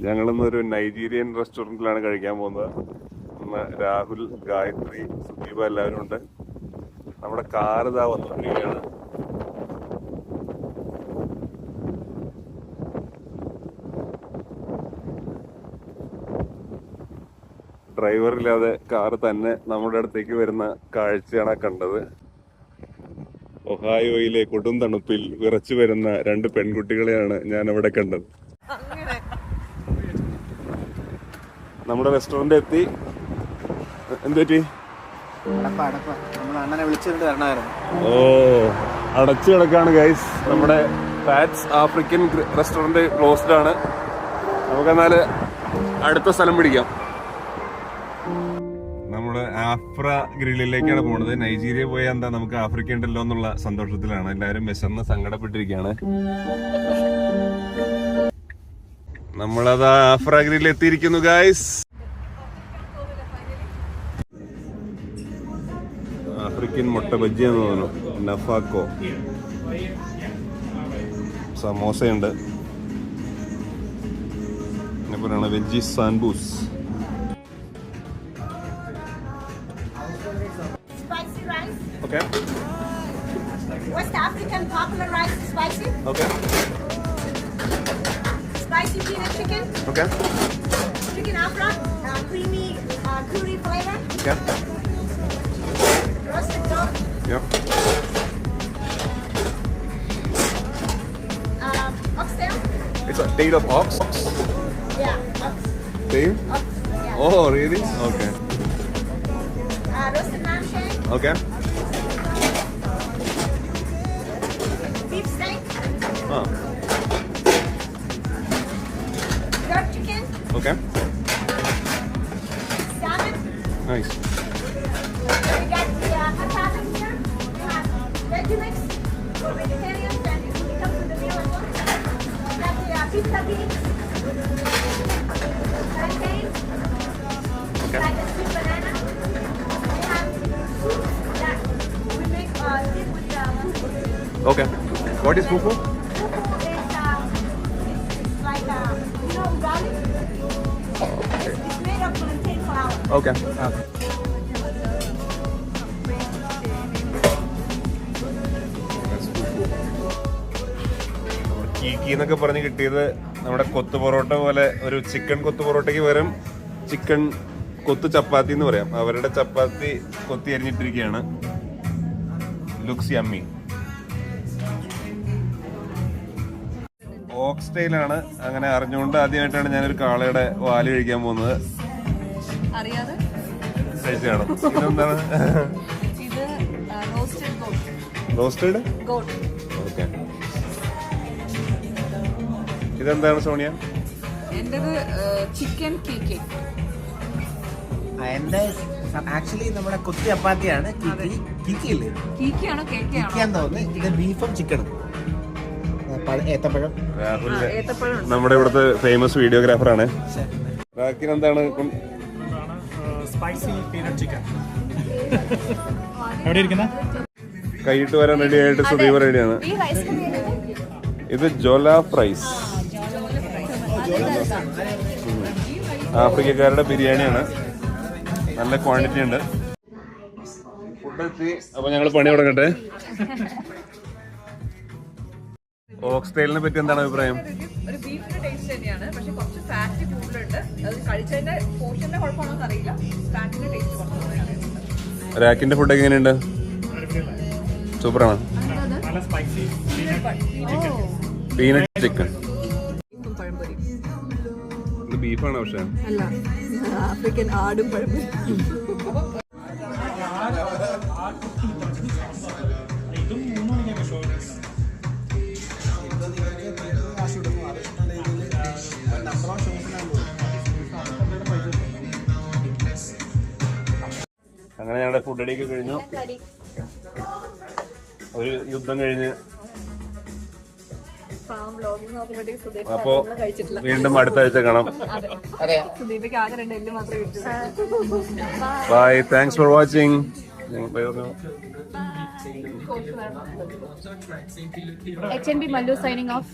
ഞങ്ങളിന്നൊരു Nigerian റെസ്റ്റോറൻറ്റിലാണ് കഴിക്കാൻ പോകുന്നത്. രാഹുൽ, ഗായത്രി, സുദീപ എല്ലാവരും ഉണ്ട്. നമ്മുടെ കാർ ഇതാ വന്നുകൊണ്ടിരിക്കുകയാണ്. ഡ്രൈവറില്ലാതെ കാറ് തന്നെ നമ്മുടെ അടുത്തേക്ക് വരുന്ന കാഴ്ചയാണ് കണ്ടത്. ഒഹായോയിലെ കൊടും തണുപ്പിൽ വിറച്ചു വരുന്ന 2 പെൺകുട്ടികളെയാണ് ഞാൻ അവിടെ കണ്ടത്. നമ്മുടെ റെസ്റ്റോറന്റ് എത്തി. എന്തുപറ്റി? ഓ, അടച്ചു കിടക്കാണ് ഗൈസ്. നമ്മുടെ പാറ്റ്സ് ആഫ്രിക്കൻ റെസ്റ്റോറന്റ് ക്ലോസ്ഡ് ആണ്. നമുക്കെന്നാല് അടുത്ത സ്ഥലം പിടിക്കാം. നമ്മള് ആഫ്ര ഗ്രില്ലിലേക്കാണ് പോണത്. നൈജീരിയ പോയാൽ എന്താ, നമുക്ക് ആഫ്രിക്ക ഉണ്ടല്ലോ എന്നുള്ള സന്തോഷത്തിലാണ്. എല്ലാരും വിശന്ന് സങ്കടപ്പെട്ടിരിക്കുകയാണ്. നമ്മളത് ആഫ്ര ഗ്രില്ലിൽ എത്തിയിരിക്കുന്നു ഗൈസ്. ആഫ്രിക്കൻ മുട്ട ബജ്ജിയാന്ന് തോന്നുന്നു. നഫാക്കോ സമോസയുണ്ട്. പിന്നെ പറയുന്നത് veggie സാൻബൂസ്. Okay. West African popular rice is spicy. Okay. Spicy peanut chicken. Okay. Chicken afra, creamy curry flavor. Okay. Roasted dog. Yep. Oxtail. It's a tail of ox. Yeah, ox. Tail? Ox. Yeah. Oh, really? Okay. Roasted lamb shank. Okay. Beef steak. Ah. Jerk chicken. Okay. Salmon. Nice. We got the patata here. We have veggie mix for vegetarians, and it comes with the meal as well. We got the pizza beans. Plantain. Okay. Like a sweet banana. We have soup that we make dip with fufu. Okay. What is fufu? Fufu is it's like ugali. It's made of plantain flour. Okay. കീക്കി എന്നൊക്കെ പറഞ്ഞ് കിട്ടിയത് നമ്മുടെ കൊത്തു പൊറോട്ട പോലെ ഒരു chicken കൊത്തു പൊറോട്ടയ്ക്ക് പകരം chicken കൊത്തു ചപ്പാത്തി എന്ന് പറയാം. അവരുടെ ചപ്പാത്തി കൊത്തി അരിഞ്ഞിട്ടിരിക്കുകയാണ്. Looks yummy. ഓക്സ്റ്റൈലാണ്. അങ്ങനെ അറിഞ്ഞുകൊണ്ട് ആദ്യമായിട്ടാണ് ഞാനൊരു കാളയുടെ വാല് കഴിക്കാൻ പോകുന്നത്. കഴിച്ചാണ്. ഇതെന്താണ്? റോസ്റ്റഡ്. ഓക്കെ. ഇതെന്താണ് സോണിയ? എന്റേത് ചിക്കൻ കീക്കി. എന്റെ ആക്ച്വലി നമ്മുടെ കൊത്തി ചപ്പാത്തിയാണ്. കീക്കിയില്ലേ? കീക്കിയാണോ കേക്കാണോ? ഇത് ബീഫും ചിക്കനും. ഏത്തപ്പഴം. രാഹുൽ നമ്മുടെ ഇവിടുത്തെ ഫേമസ് വീഡിയോഗ്രാഫർ ആണ്. രാഖിന് എന്താണ്? Spicy peanut chicken. എവിടെ ഇരിക്കുന്ന? കൈയിട്ട് വരാൻ റെഡി ആയിട്ട് സുദീപ് റെഡിയാണ്. ഇത് ജോല ഫ്രൈസ്, ആഫ്രിക്കക്കാരുടെ ബിരിയാണിയാണ്. നല്ല ക്വാണ്ടിറ്റി ഉണ്ട്. ഫുഡ് എത്തി. അപ്പൊ ഞങ്ങൾ പണി തുടങ്ങട്ടെ. ഓക്സ്റ്റൈലിനെ പറ്റി എന്താണ് അഭിപ്രായം? ഒരു ബീഫിന്റെ ടേസ്റ്റ് തന്നെയാണ്, പക്ഷെ കുറച്ച് ഫാറ്റ് കൂടുതലുണ്ട്. അത് കഴിച്ചതിന്റെ പോർഷന്റെ കുഴപ്പമാണോ അറിയില്ല. ഫാറ്റിന്റെ ടേസ്റ്റ് കുറച്ച്. രാക്കിന്റെ ഫുഡൊക്കെ എങ്ങനെയുണ്ട്? സൂപ്പറാണ്. നല്ല സ്പൈസി പീനട്ട് ചിക്കൻ. പഴംപൊരി ഇത് ബീഫാണ് പക്ഷെ അല്ല, ആഫ്രിക്കൻ ആടും പഴംപൊരി. അങ്ങനെ ഞങ്ങളുടെ ഫുഡ് അടിയൊക്കെ കഴിഞ്ഞു. ഒരു യുദ്ധം കഴിഞ്ഞ് അപ്പോ വീണ്ടും അടുത്ത ആഴ്ച കാണാം. Bye, thanks for watching. HNB Mallu signing off.